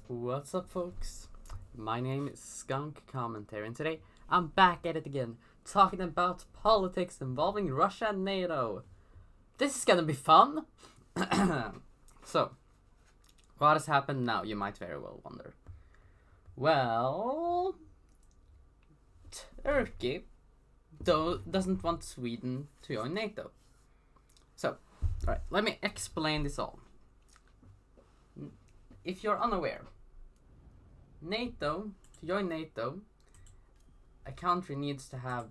What's up, folks? My name is Skunk Commentary, and today I'm back at it again, talking about politics involving Russia and NATO. This is gonna be fun! So, what has happened now, you might very well wonder. Well, Turkey doesn't want Sweden to join NATO. So, alright, let me explain this all. If you're unaware, to join NATO, a country needs to have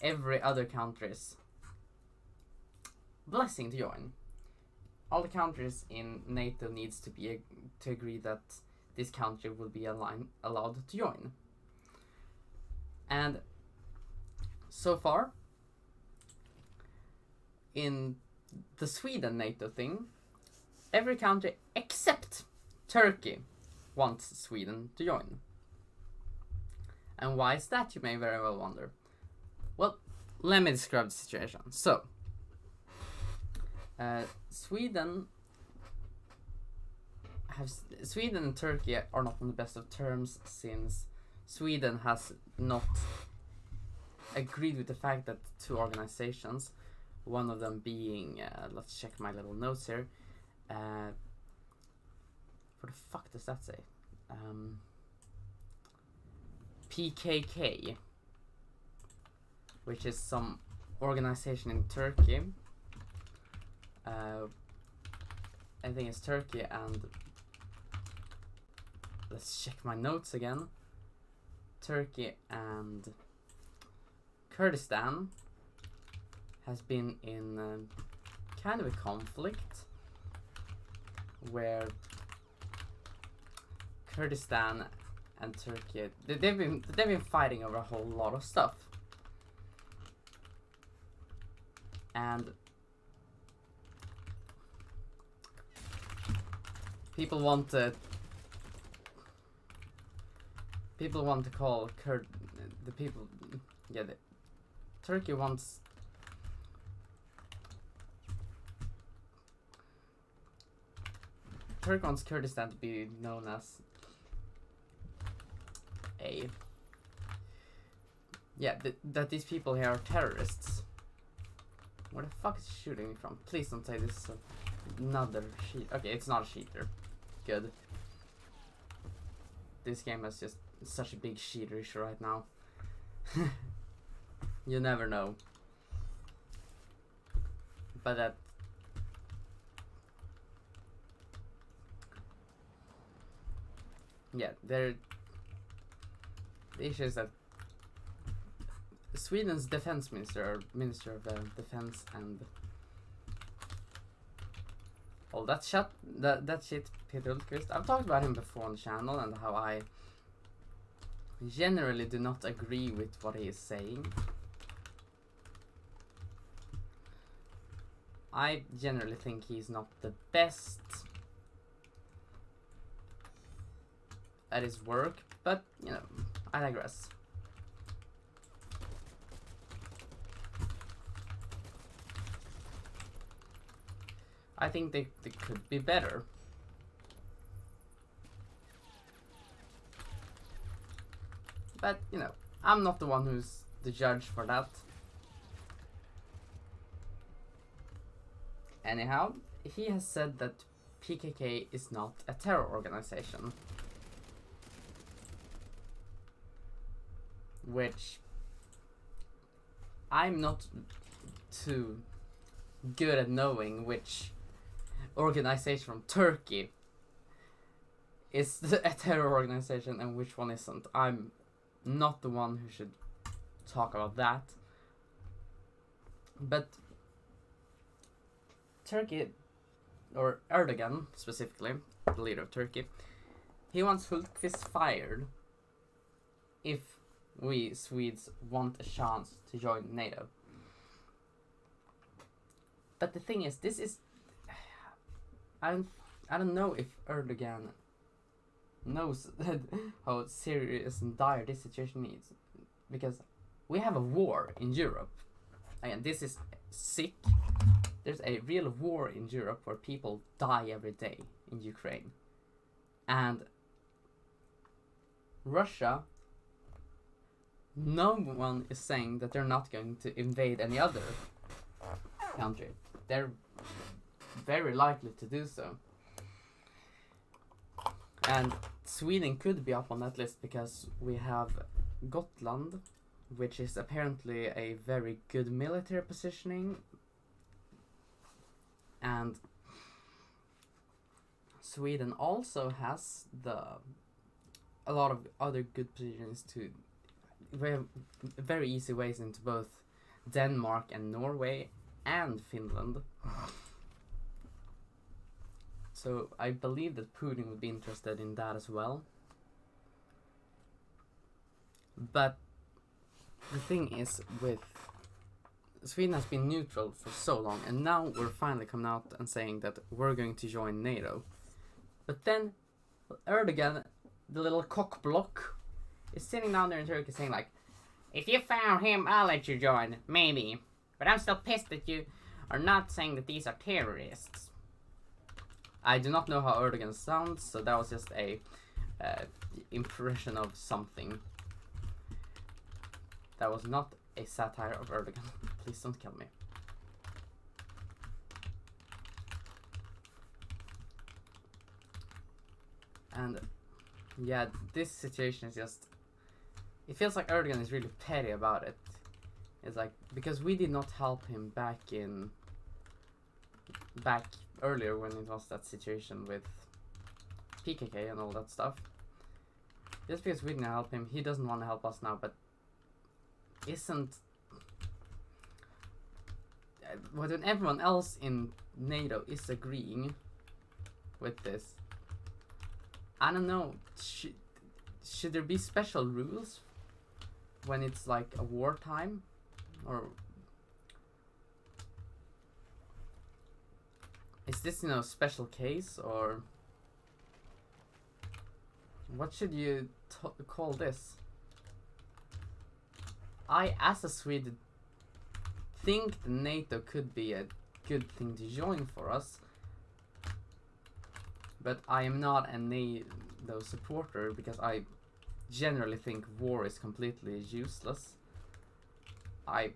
every other country's blessing to join. All the countries in NATO needs to agree that this country will be allowed to join. And so far, in the Sweden NATO thing, every country except Turkey wants Sweden to join. And why is that, you may very well wonder. Well, let me describe the situation. So, Sweden and Turkey are not on the best of terms, since Sweden has not agreed with the fact that two organizations, one of them being, let's check my little notes here. What the fuck does that say? PKK, which is some organization in Turkey. I think it's Turkey, and let's check my notes again. Turkey and Kurdistan has been in kind of a conflict where Kurdistan and Turkey they've been fighting over a whole lot of stuff, and people want to call Turkey wants Kurdistan to be known as that these people here are terrorists. Where the fuck is shooting me from? Please don't say this is another cheat. Okay, it's not a cheater. Good. This game has just such a big cheater issue right now. You never know. But the issue is that Sweden's defense minister, or minister of defense, and all that shit, Peter Ulfqvist. I've talked about him before on the channel and how I generally do not agree with what he is saying. I generally think he's not the best at his work, but you know, I digress. I think they could be better. But you know, I'm not the one who's the judge for that. Anyhow, he has said that PKK is not a terror organization, which I'm not too good at knowing which organization from Turkey is a terror organization and which one isn't. I'm not the one who should talk about that. But Turkey, or Erdogan specifically, the leader of Turkey, he wants Hultqvist fired if we Swedes want a chance to join NATO. But the thing is, I don't know if Erdogan knows how serious and dire this situation is, because we have a war in Europe. Again, this is sick. there's a real war in Europe where people die every day in Ukraine. And Russia, no one is saying that they're not going to invade any other country. They're very likely to do so. And Sweden could be up on that list because we have Gotland, which is apparently a very good military positioning, and Sweden also has a lot of other good positions to very easy ways into both Denmark and Norway and Finland. So I believe that Putin would be interested in that as well. But the thing is, with Sweden has been neutral for so long, and now we're finally coming out and saying that we're going to join NATO. But then Erdogan, the little cock block, is sitting down there in Turkey saying like, if you found him, I'll let you join, maybe. But I'm still pissed that you are not saying that these are terrorists. I do not know how Erdogan sounds, so that was just a impression of something. That was not a satire of Erdogan. Please don't kill me. And yeah, this situation is just... It feels like Erdogan is really petty about it. It's like, because we did not help him back earlier when it was that situation with PKK and all that stuff. Just because we didn't help him, he doesn't want to help us now, but isn't... when everyone else in NATO is agreeing with this, I don't know, should there be special rules when it's like a wartime? Or is this, you know, special case, or what should you call this? I, as a Swede, think the NATO could be a good thing to join for us, but I am not a NATO supporter because I generally think war is completely useless. I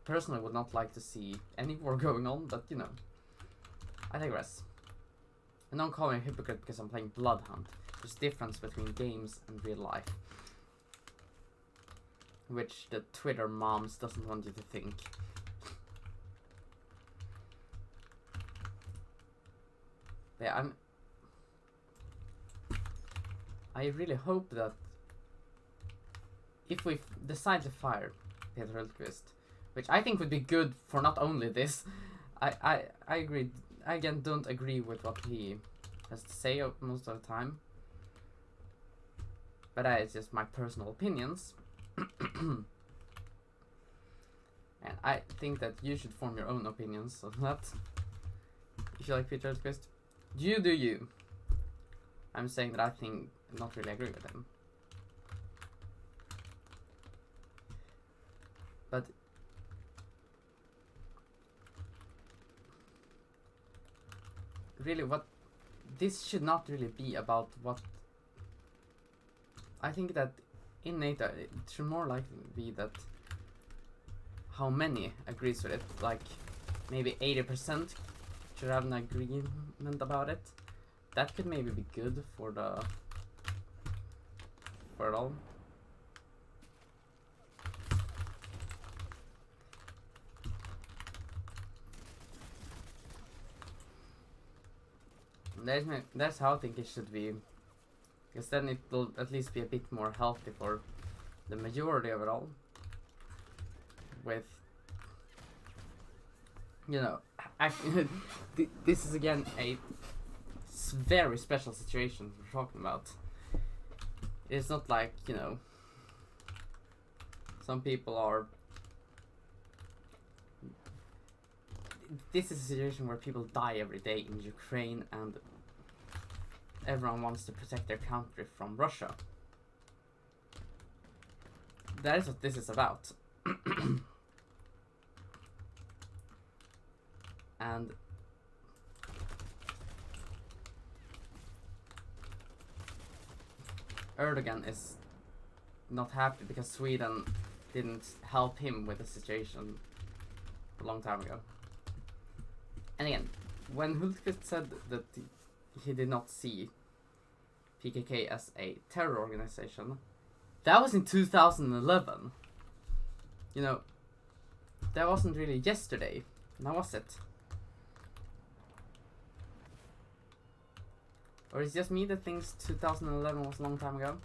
personally would not like to see any war going on, but you know, I digress. And don't call me a hypocrite because I'm playing Blood Hunt. There's a difference between games and real life, which the Twitter moms doesn't want you to think. Yeah, I really hope that if we decide to fire Peter Hultqvist, which I think would be good for not only this, I agree. I again don't agree with what he has to say most of the time, but it's just my personal opinions. And I think that you should form your own opinions on that. If you like Peter Hultqvist, you do you. I'm saying that I think not really agree with him. But really, what this should not really be about. What I think that in NATO it should more likely be that how many agrees with it. Like maybe 80% should have an agreement about it. That could maybe be good for it all. That's how I think it should be, because then it will at least be a bit more healthy for the majority of it all. With, you know, this is again a very special situation we're talking about. It's not like, you know, some people are... This is a situation where people die every day in Ukraine and everyone wants to protect their country from Russia. That is what this is about. And Erdogan is not happy because Sweden didn't help him with the situation a long time ago. And again, when Hultqvist said that he did not see PKK as a terror organization, that was in 2011. You know, that wasn't really yesterday, now was it? Or is it just me that thinks 2011 was a long time ago?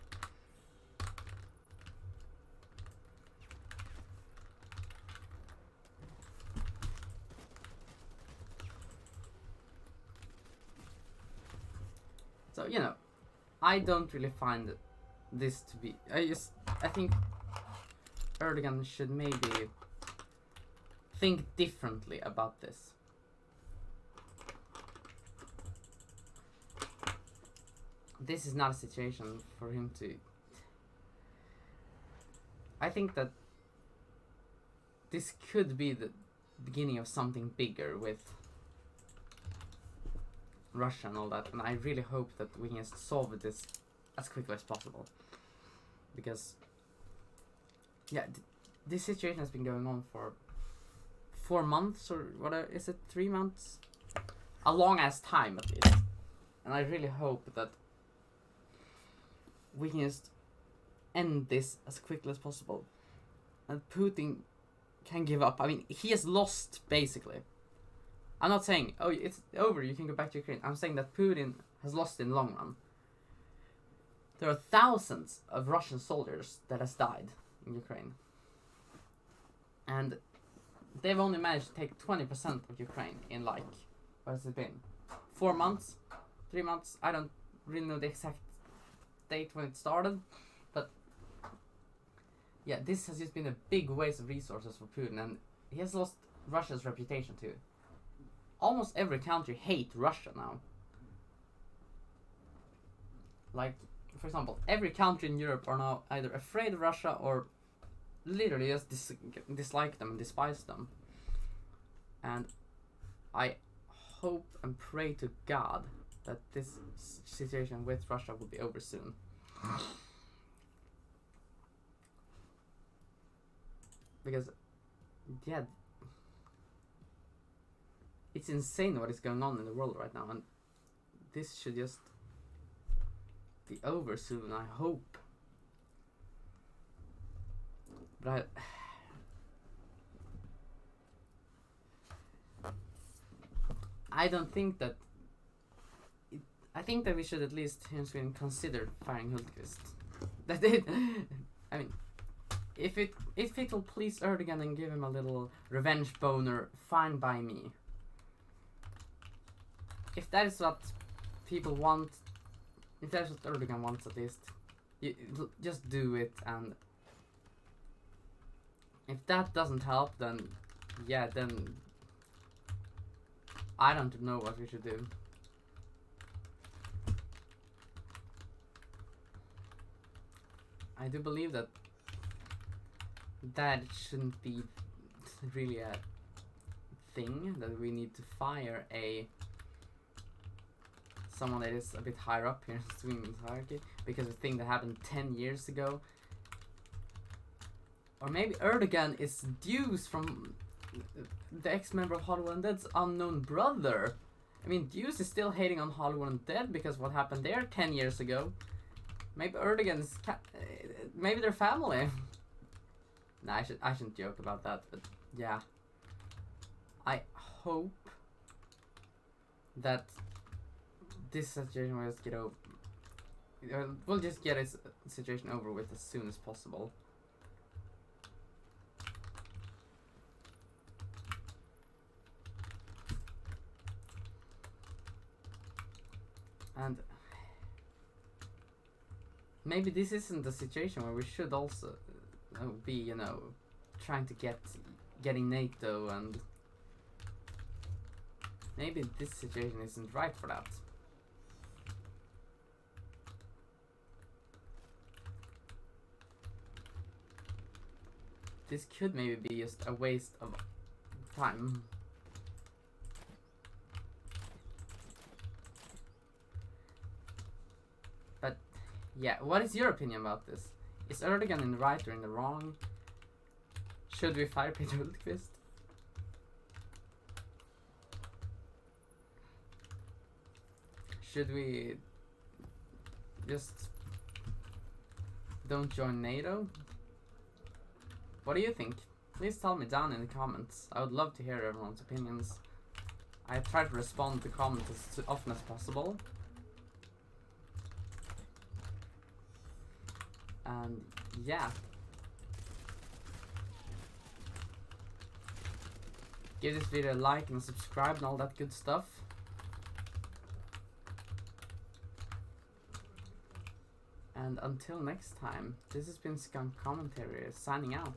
So, you know, I don't really find this to be... I think Erdogan should maybe think differently about this. This is not a situation for him to... I think that this could be the beginning of something bigger with Russia and all that, and I really hope that we can solve this as quickly as possible. Because, yeah, this situation has been going on for 4 months, or what is it, 3 months? A long ass time at least. And I really hope that we can just end this as quickly as possible. And Putin can give up. I mean, he has lost, basically. I'm not saying, oh, it's over, you can go back to Ukraine. I'm saying that Putin has lost in the long run. There are thousands of Russian soldiers that has died in Ukraine. And they've only managed to take 20% of Ukraine in, like, what has it been? 4 months? 3 months? I don't really know the exact date when it started. But, yeah, this has just been a big waste of resources for Putin. And he has lost Russia's reputation too. Almost every country hates Russia now. Like, for example, every country in Europe are now either afraid of Russia or literally just dislike them and despise them. And I hope and pray to God that this situation with Russia will be over soon. Because, yeah, it's insane what is going on in the world right now, and this should just be over soon, I hope. But I don't think that... I think that we should at least here in Sweden consider firing Hultqvist. That it... I mean, if it will please Erdogan and give him a little revenge boner, fine by me. If that is what people want, if that's what Erdogan wants at least, just do it. And if that doesn't help, then yeah, then I don't know what we should do. I do believe that shouldn't be really a thing, that we need to fire someone that is a bit higher up here in Sweden's hierarchy, because the thing that happened 10 years ago. Or maybe Erdogan is Deuce from the ex-member of Hollywood Undead's unknown brother. I mean, Deuce is still hating on Hollywood Undead because what happened there 10 years ago. Maybe Erdogan's maybe they're family. Nah, I shouldn't joke about that, but yeah. I hope that this situation will just get over. We'll just get this situation over with as soon as possible. And maybe this isn't a situation where we should also be, you know, trying to getting Nato, and maybe this situation isn't right for that. This could maybe be just a waste of time. Yeah, what is your opinion about this? Is Erdogan in the right or in the wrong? Should we fire Peter Hultqvist? Should we just don't join NATO? What do you think? Please tell me down in the comments. I would love to hear everyone's opinions. I try to respond to comments as often as possible. And yeah. Give this video a like and subscribe and all that good stuff. And until next time, this has been Skunk Commentary signing out.